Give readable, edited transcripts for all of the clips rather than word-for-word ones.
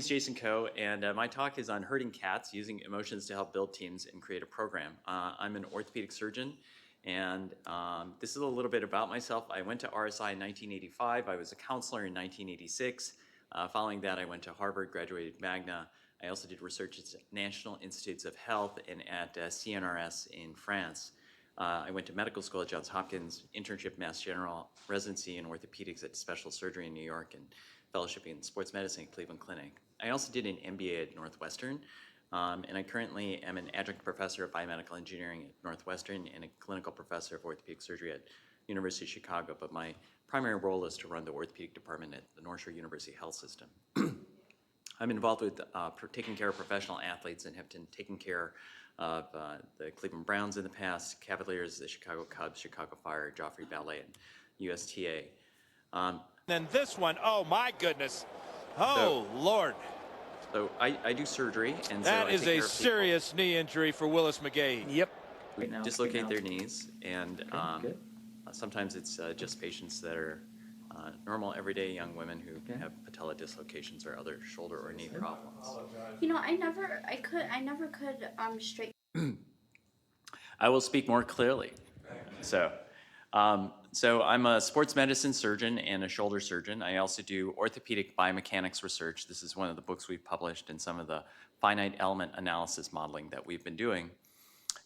is Jason Coe, and my talk is on herding cats, using emotions to help build teams and create a program. I'm an orthopedic surgeon, and this is a little bit about myself. I went to RSI in 1985. I was a counselor in 1986. Following that, I went to Harvard, graduated magna. I also did research at National Institutes of Health and at CNRS in France. I went to medical school at Johns Hopkins, internship Mass General, residency in orthopedics at Special Surgery in New York, and fellowship in sports medicine at Cleveland Clinic. I also did an M.B.A. at Northwestern, and I currently am an adjunct professor of biomedical engineering at Northwestern and a clinical professor of orthopedic surgery at University of Chicago, but my primary role is to run the orthopedic department at the NorthShore University HealthSystem. I'm involved with taking care of professional athletes and have been taking care of the Cleveland Browns in the past, Cavaliers, the Chicago Cubs, Chicago Fire, Joffrey Ballet, and USTA. Then this one, oh my goodness. Oh, Lord. So I do surgery, and that so is a serious knee injury for Willis McGahee. Yep. We dislocate their knees, and sometimes it's just patients that are normal, everyday young women who have patella dislocations or other shoulder or knee problems. You know, I never could straighten. I will speak more clearly. So I'm a sports medicine surgeon and a shoulder surgeon. I also do orthopedic biomechanics research. This is one of the books we've published and some of the finite element analysis modeling that we've been doing.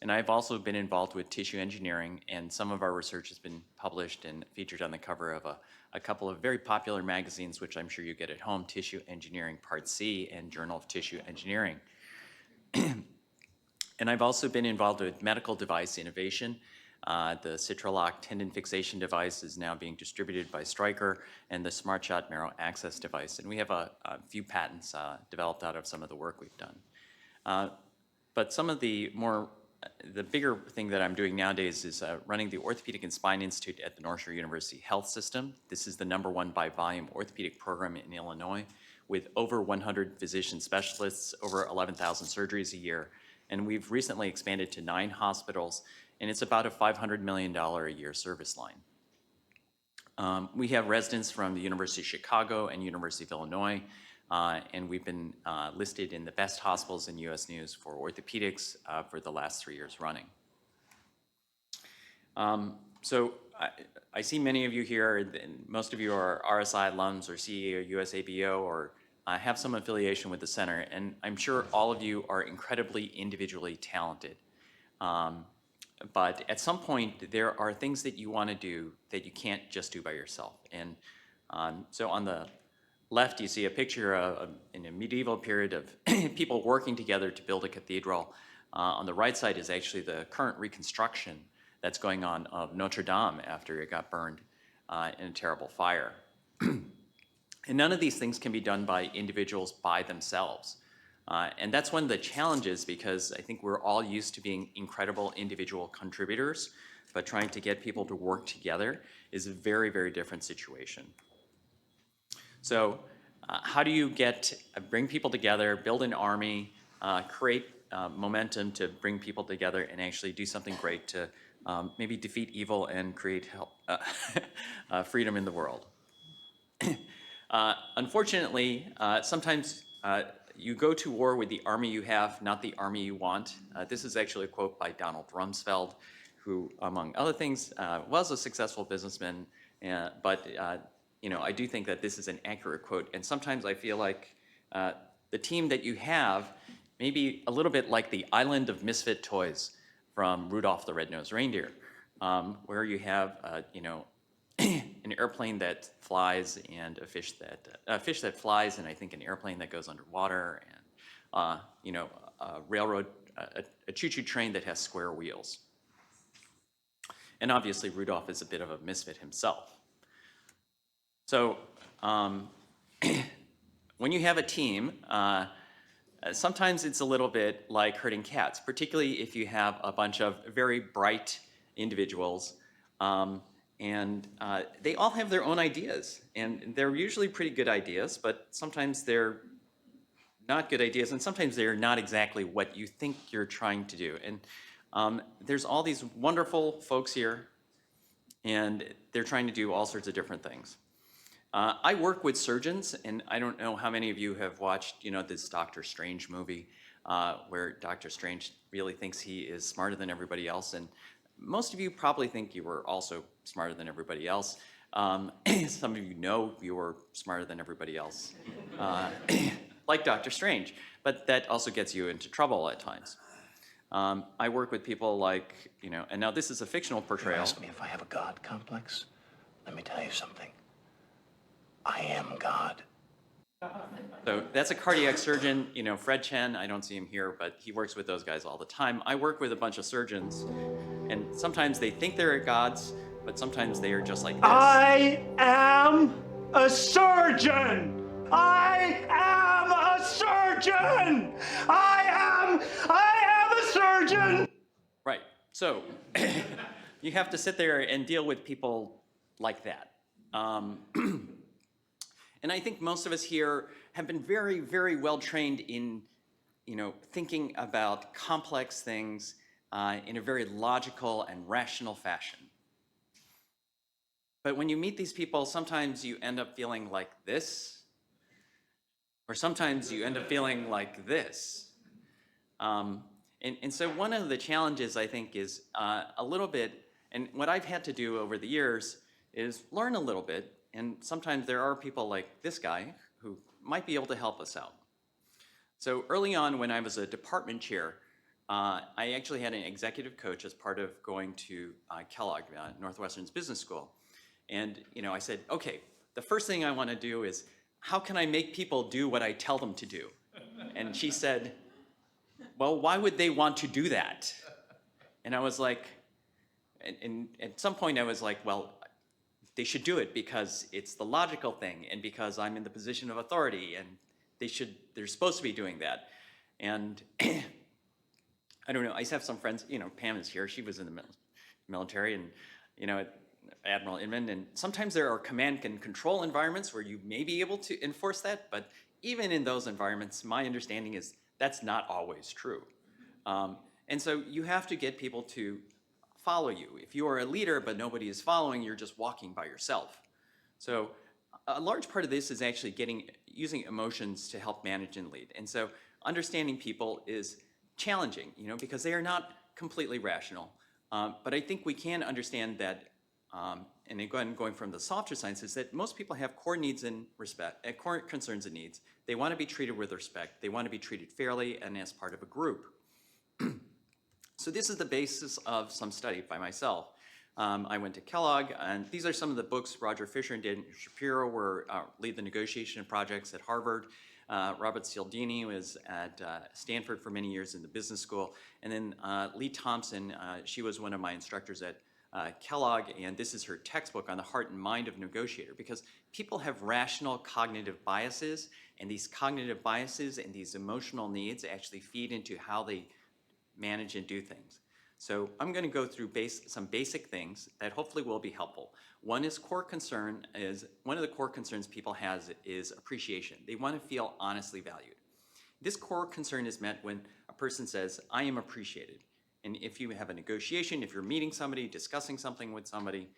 And I've also been involved with tissue engineering, and some of our research has been published and featured on the cover of a couple of very popular magazines, which I'm sure you get at home, Tissue Engineering Part C and Journal of Tissue Engineering. And I've also been involved with medical device innovation. The Citralock tendon fixation device is now being distributed by Stryker, and the SmartShot marrow access device. And we have a few patents developed out of some of the work we've done. But some of the bigger thing that I'm doing nowadays is running the Orthopedic and Spine Institute at the NorthShore University HealthSystem. This is the #1 by volume orthopedic program in Illinois, with over 100 physician specialists, over 11,000 surgeries a year. And we've recently expanded to 9 hospitals, and it's about a $500 million a year service line. We have residents from the University of Chicago and University of Illinois, and we've been listed in the best hospitals in US News for orthopedics for the last 3 years running. So I see many of you here, and most of you are RSI alums or CE or USABO or have some affiliation with the center, and I'm sure all of you are incredibly individually talented. But at some point, there are things that you want to do that you can't just do by yourself. And so on the left, you see a picture in a medieval period of people working together to build a cathedral. On the right side is actually the current reconstruction that's going on of Notre Dame after it got burned in a terrible fire. And none of these things can be done by individuals by themselves. And that's one of the challenges, because I think we're all used to being incredible individual contributors, but trying to get people to work together is a very, very different situation. So how do you bring people together, build an army, create momentum to bring people together and actually do something great to maybe defeat evil and create freedom in the world? Unfortunately, sometimes you go to war with the army you have, not the army you want. This is actually a quote by Donald Rumsfeld, who, among other things, was a successful businessman, but I do think that this is an accurate quote. And sometimes I feel like the team that you have may be a little bit like the island of misfit toys from Rudolph the Red-Nosed Reindeer, where you have, an airplane that flies and a fish that flies, and I think an airplane that goes underwater, and a railroad, a choo-choo train that has square wheels. And obviously Rudolph is a bit of a misfit himself. So when you have a team, sometimes it's a little bit like herding cats, particularly if you have a bunch of very bright individuals. And they all have their own ideas, and they're usually pretty good ideas, but sometimes they're not good ideas, and sometimes they're not exactly what you think you're trying to do. And there's all these wonderful folks here, and they're trying to do all sorts of different things. I work with surgeons, and I don't know how many of you have watched, this Doctor Strange movie, where Doctor Strange really thinks he is smarter than everybody else, and most of you probably think you were also smarter than everybody else. Some of you know you were smarter than everybody else, like Doctor Strange, but that also gets you into trouble at times. I work with people like, and now this is a fictional You portrayal. ask me if I have a God complex? Let me tell you something. I am God. So that's a cardiac surgeon, Fred Chen. I don't see him here, but he works with those guys all the time. I work with a bunch of surgeons, and sometimes they think they're gods, but sometimes they are just like this. I am a surgeon. I am a surgeon. I am a surgeon. Right. So you have to sit there and deal with people like that. And I think most of us here have been very, very well trained in, thinking about complex things in a very logical and rational fashion. But when you meet these people, sometimes you end up feeling like this, or sometimes you end up feeling like this. And so one of the challenges, I think, is a little bit, and what I've had to do over the years is learn a little bit, and sometimes there are people like this guy who might be able to help us out. So early on, when I was a department chair, I actually had an executive coach as part of going to Kellogg, Northwestern's business school. And I said, okay, the first thing I want to do is, how can I make people do what I tell them to do? And she said, well, why would they want to do that? And I was like, and at some point I was like, well, they should do it because it's the logical thing and because I'm in the position of authority and they're supposed to be doing that. And I don't know, I have some friends, Pam is here, she was in the military, and Admiral Inman, and sometimes there are command and control environments where you may be able to enforce that, but even in those environments, my understanding is that's not always true. And so you have to get people to follow you. If you are a leader but nobody is following, you're just walking by yourself. So a large part of this is actually using emotions to help manage and lead. And so understanding people is challenging, because they are not completely rational. But I think we can understand that, and again, going from the softer sciences, that most people have core needs and core concerns and needs. They want to be treated with respect. They want to be treated fairly and as part of a group. So this is the basis of some study by myself. I went to Kellogg, and these are some of the books Roger Fisher and Dan Shapiro lead the negotiation projects at Harvard. Robert Cialdini was at Stanford for many years in the business school. And then Lee Thompson, she was one of my instructors at Kellogg, and this is her textbook on the heart and mind of a negotiator, because people have rational cognitive biases, and these cognitive biases and these emotional needs actually feed into how they manage and do things. So I'm going to go through some basic things that hopefully will be helpful. One of the core concerns people have is appreciation. They want to feel honestly valued. This core concern is met when a person says, I am appreciated. And if you have a negotiation, if you're meeting somebody, discussing something with somebody,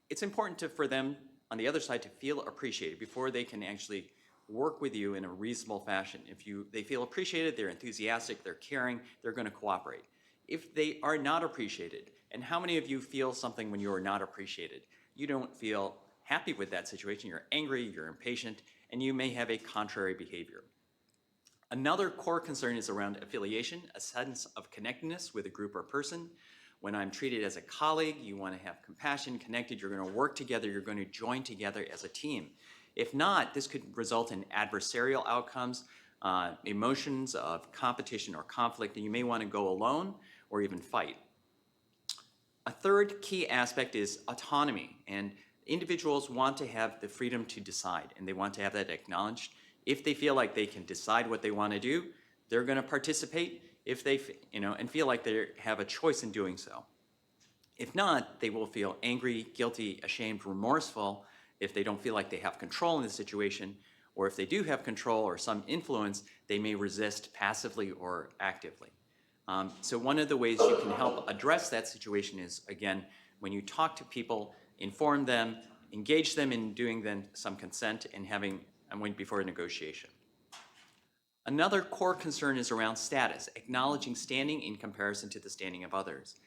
it's important for them on the other side to feel appreciated before they can actually work with you in a reasonable fashion. If they feel appreciated, they're enthusiastic, they're caring, they're going to cooperate. If they are not appreciated, and how many of you feel something when you are not appreciated? You don't feel happy with that situation, you're angry, you're impatient, and you may have a contrary behavior. Another core concern is around affiliation, a sense of connectedness with a group or person. When I'm treated as a colleague, you want to have compassion, connected, you're going to work together, you're going to join together as a team. If not, this could result in adversarial outcomes, emotions of competition or conflict, and you may want to go alone or even fight. A third key aspect is autonomy, and individuals want to have the freedom to decide, and they want to have that acknowledged. If they feel like they can decide what they want to do, they're going to participate if they, and feel like they have a choice in doing so. If not, they will feel angry, guilty, ashamed, remorseful if they don't feel like they have control in the situation, or if they do have control or some influence, they may resist passively or actively. So one of the ways you can help address that situation is, again, when you talk to people, inform them, engage them in doing then some consent and went before a negotiation. Another core concern is around status, acknowledging standing in comparison to the standing of others.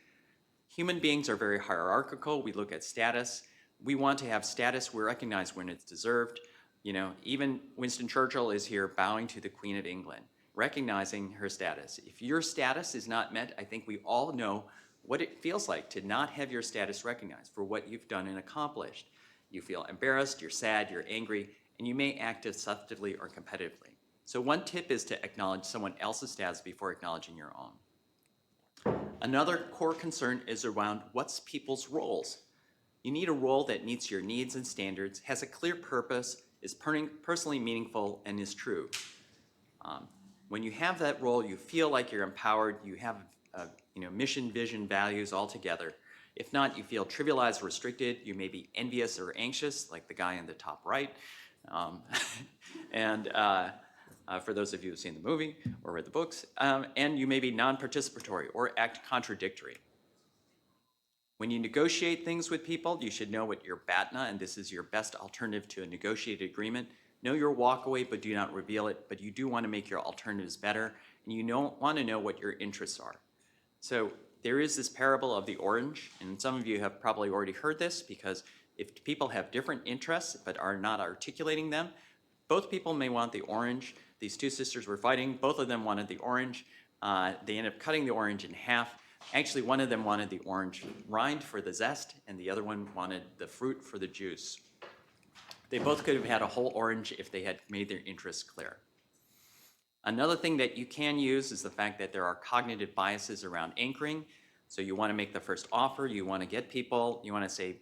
Human beings are very hierarchical. We look at status. We want to have status. We recognize when it's deserved. You know, even Winston Churchill is here bowing to the Queen of England, recognizing her status. If your status is not met, I think we all know what it feels like to not have your status recognized for what you've done and accomplished. You feel embarrassed, you're sad, you're angry, and you may act deceptively or competitively. So one tip is to acknowledge someone else's status before acknowledging your own. Another core concern is around what's people's roles. You need a role that meets your needs and standards, has a clear purpose, is personally meaningful, and is true. When you have that role, you feel like you're empowered, you have mission, vision, values all together. If not, you feel trivialized, restricted, you may be envious or anxious, like the guy in the top right. For those of you who've seen the movie or read the books, and you may be non-participatory or act contradictory. When you negotiate things with people, you should know what your BATNA, and this is your best alternative to a negotiated agreement. Know your walkaway, but do not reveal it, but you do want to make your alternatives better, and you don't want to know what your interests are. So there is this parable of the orange, and some of you have probably already heard this, because if people have different interests but are not articulating them, both people may want the orange. These two sisters were fighting. Both of them wanted the orange. They ended up cutting the orange in half. Actually, one of them wanted the orange rind for the zest, and the other one wanted the fruit for the juice. They both could have had a whole orange if they had made their interests clear. Another thing that you can use is the fact that there are cognitive biases around anchoring. So you want to make the first offer, you want to get people, you want to say,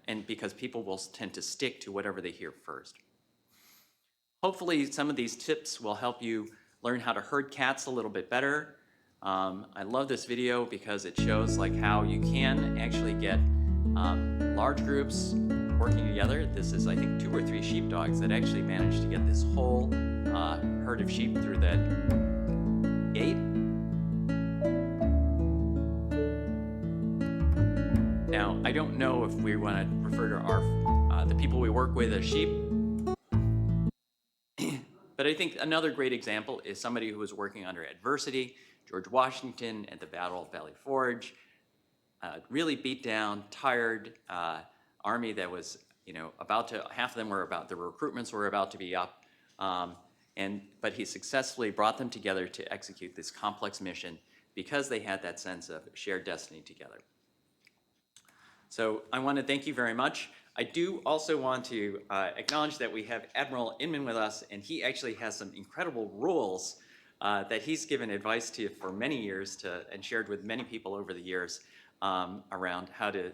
and because people will tend to stick to whatever they hear first. Hopefully some of these tips will help you learn how to herd cats a little bit better. I love this video because it shows like how you can actually get large groups working together. This is, I think, 2 or 3 sheepdogs that actually managed to get this whole herd of sheep through that gate. Now, I don't know if we want to refer to the people we work with as sheep, but I think another great example is somebody who was working under adversity. George Washington at the Battle of Valley Forge, really beat down, tired army that was, half of them were the recruitments were about to be up, but he successfully brought them together to execute this complex mission because they had that sense of shared destiny together. So I want to thank you very much. I do also want to acknowledge that we have Admiral Inman with us, and he actually has some incredible rules that he's given advice to for many years and shared with many people over the years around how to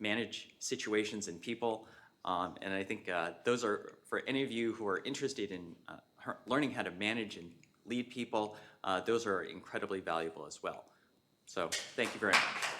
manage situations and people. And I think those are, for any of you who are interested in learning how to manage and lead people, those are incredibly valuable as well. So thank you very much.